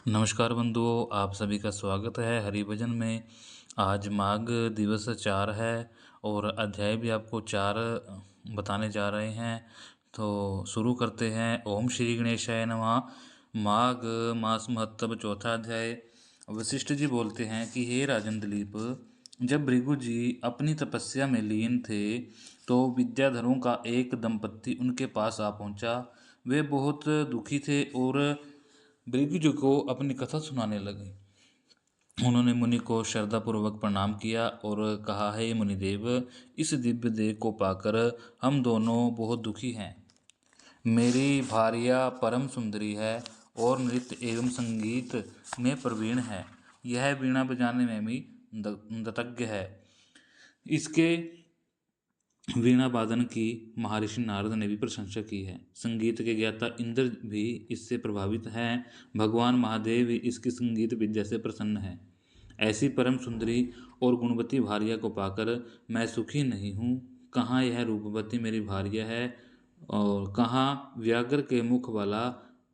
नमस्कार बंधुओं, आप सभी का स्वागत है हरिभजन में। आज माघ दिवस 4 है और अध्याय भी आपको 4 बताने जा रहे हैं। तो शुरू करते हैं। ओम श्री गणेशाय नमः। माघ मास महत्व चौथा अध्याय। वशिष्ठ जी बोलते हैं कि हे राजन दिलीप, जब भृगु जी अपनी तपस्या में लीन थे तो विद्याधरों का एक दंपत्ति उनके पास आ पहुंचा। वे बहुत दुखी थे और भृगु को अपनी कथा सुनाने लगे। उन्होंने मुनि को श्रद्धापूर्वक प्रणाम किया और कहा, हे मुनिदेव, इस दिव्य देह को पाकर हम दोनों बहुत दुखी हैं। मेरी भार्या परम सुंदरी है और नृत्य एवं संगीत में प्रवीण है। यह वीणा बजाने में भी दतज्ञ है। इसके वीणा वादन की महर्षि नारद ने भी प्रशंसा की है। संगीत के ज्ञाता इंद्र भी इससे प्रभावित हैं। भगवान महादेव भी इसकी संगीत विद्या से प्रसन्न है। ऐसी परम सुंदरी और गुणवती भार्या को पाकर मैं सुखी नहीं हूँ। कहाँ यह रूपवती मेरी भार्या है और कहाँ व्याघ्र के मुख वाला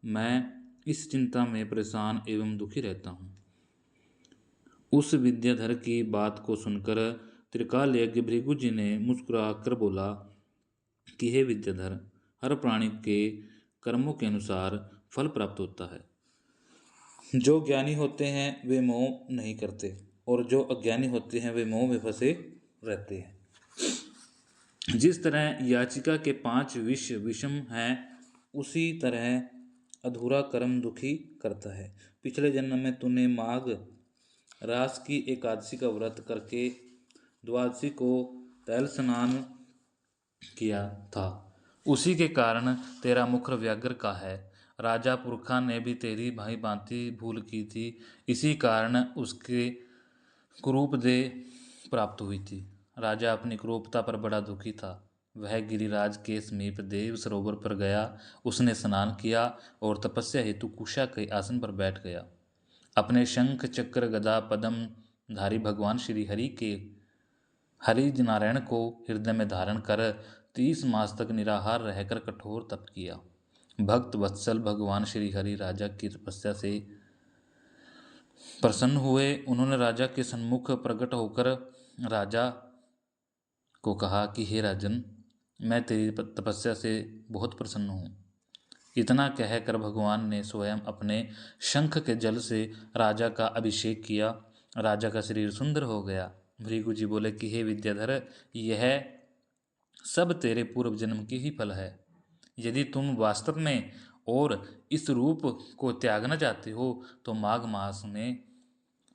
मैं इस चिंता में परेशान एवं दुखी रहता हूँ। उस विद्याधर की बात को सुनकर त्रिकाल यज्ञ भृगु जी ने मुस्कुराकर बोला कि हे विद्याधर, हर प्राणी के कर्मों के अनुसार फल प्राप्त होता है। जो ज्ञानी होते हैं वे मोह नहीं करते और जो अज्ञानी होते हैं वे मोह में फंसे रहते हैं। जिस तरह याचिका के 5 विष विषम हैं, उसी तरह अधूरा कर्म दुखी करता है। पिछले जन्म में तूने माघ रास की एकादशी का व्रत करके द्वादशी को तैल स्नान किया था। उसी के कारण तेरा मुख व्याघ्र का है। राजा पुरखा ने भी तेरी भाई भांति भूल की थी। इसी कारण उसके कुरूप देह प्राप्त हुई थी। राजा अपनी क्रूरता पर बड़ा दुखी था। वह गिरिराज के समीप देव सरोवर पर गया। उसने स्नान किया और तपस्या हेतु कुशा के आसन पर बैठ गया। अपने शंख चक्र गदा पद्म धारी भगवान श्री हरि नारायण को हृदय में धारण कर 30 मास तक निराहार रहकर कठोर तप किया। भक्त वत्सल भगवान श्री हरि राजा की तपस्या से प्रसन्न हुए। उन्होंने राजा के सन्मुख प्रकट होकर राजा को कहा कि हे राजन, मैं तेरी तपस्या से बहुत प्रसन्न हूँ। इतना कहकर भगवान ने स्वयं अपने शंख के जल से राजा का अभिषेक किया। राजा का शरीर सुंदर हो गया। भृगु जी बोले कि हे विद्याधर, यह सब तेरे पूर्व जन्म की ही फल है। यदि तुम वास्तव में और इस रूप को त्यागना चाहते हो तो माघ मास में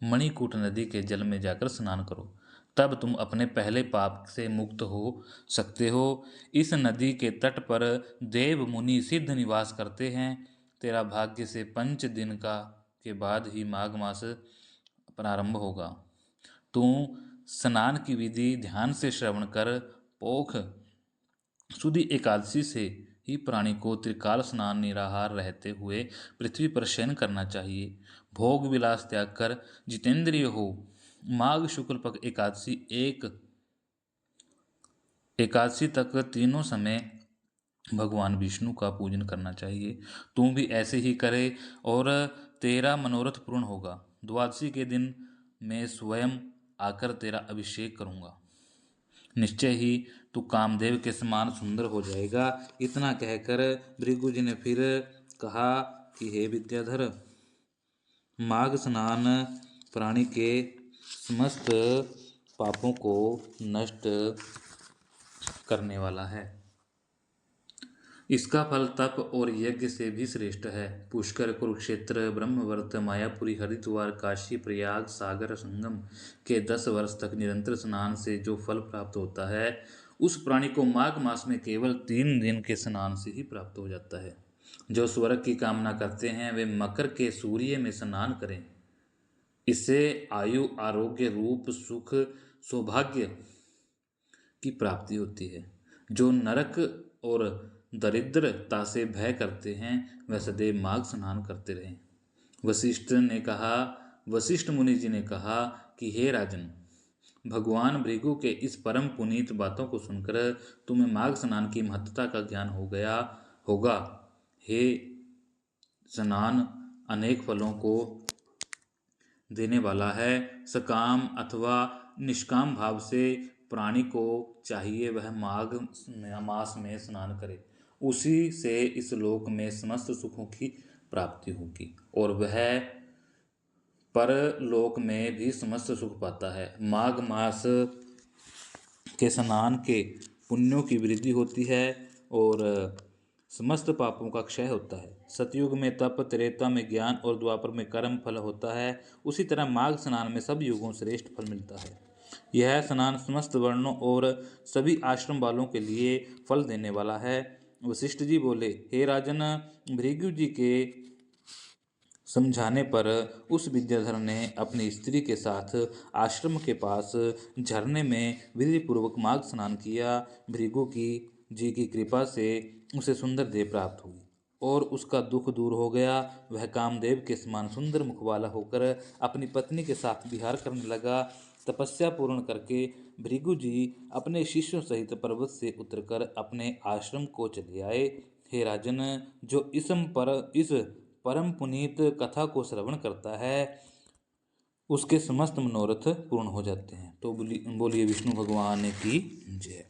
मणिकूट नदी के जल में जाकर स्नान करो। तब तुम अपने पहले पाप से मुक्त हो सकते हो। इस नदी के तट पर देव मुनि सिद्ध निवास करते हैं। तेरा भाग्य से 5 दिन का के बाद ही माघ मास प्रारंभ होगा। तू स्नान की विधि ध्यान से श्रवण कर पोख सुदी एकादशी से ही प्राणी को त्रिकाल स्नान निराहार रहते हुए पृथ्वी पर शयन करना चाहिए। भोग विलास त्याग कर जितेंद्रिय हो। माघ शुक्ल पक्ष एकादशी तक तीनों समय भगवान विष्णु का पूजन करना चाहिए। तू भी ऐसे ही करे और तेरा मनोरथ पूर्ण होगा। द्वादशी के दिन मैं स्वयं आकर तेरा अभिषेक करूंगा। निश्चय ही तू कामदेव के समान सुंदर हो जाएगा। इतना कहकर भृगु जी ने फिर कहा कि हे विद्याधर, माघ स्नान प्राणी के समस्त पापों को नष्ट करने वाला है। इसका फल तप और यज्ञ से भी श्रेष्ठ है। पुष्कर, कुरुक्षेत्र, ब्रह्मवर्त, मायापुरी, हरिद्वार, काशी, प्रयाग, सागर संगम के 10 वर्ष तक निरंतर स्नान से जो फल प्राप्त होता है, उस प्राणी को माघ मास में केवल 3 दिन के स्नान से ही प्राप्त हो जाता है। जो स्वर्ग की कामना करते हैं वे मकर के सूर्य में स्नान करें। इससे आयु, आरोग्य, रूप, सुख, सौभाग्य की प्राप्ति होती है। जो नरक और दरिद्रता से भय करते हैं वह सदैव माघ स्नान करते रहें। वशिष्ठ मुनि जी ने कहा कि हे राजन, भगवान भृगु के इस परम पुनीत बातों को सुनकर तुम्हें माघ स्नान की महत्ता का ज्ञान हो गया होगा। हे स्नान अनेक फलों को देने वाला है। सकाम अथवा निष्काम भाव से प्राणी को चाहिए वह माघ मास में स्नान करे, उसी से इस लोक में समस्त सुखों की प्राप्ति होगी और वह परलोक में भी समस्त सुख पाता है। माघ मास के स्नान के पुण्यों की वृद्धि होती है और समस्त पापों का क्षय होता है। सतयुग में तप, त्रेता में ज्ञान और द्वापर में कर्म फल होता है। उसी तरह माघ स्नान में सब युगों श्रेष्ठ फल मिलता है। यह स्नान समस्त वर्णों और सभी आश्रम वालों के लिए फल देने वाला है। वशिष्ठ जी बोले, हे राजन, भृगु जी के समझाने पर उस विद्याधर ने अपनी स्त्री के साथ आश्रम के पास झरने में विधि पूर्वक माघ स्नान किया। भृगु की जी की कृपा से उसे सुंदर देह प्राप्त हुई और उसका दुख दूर हो गया। वह कामदेव के समान सुंदर मुख वाला होकर अपनी पत्नी के साथ विहार करने लगा। तपस्या पूर्ण करके भृगु जी अपने शिष्यों सहित पर्वत से उतरकर अपने आश्रम को चले आए। हे राजन, जो इस परम पुनीत कथा को श्रवण करता है उसके समस्त मनोरथ पूर्ण हो जाते हैं। तो बोलिए विष्णु भगवान की जय।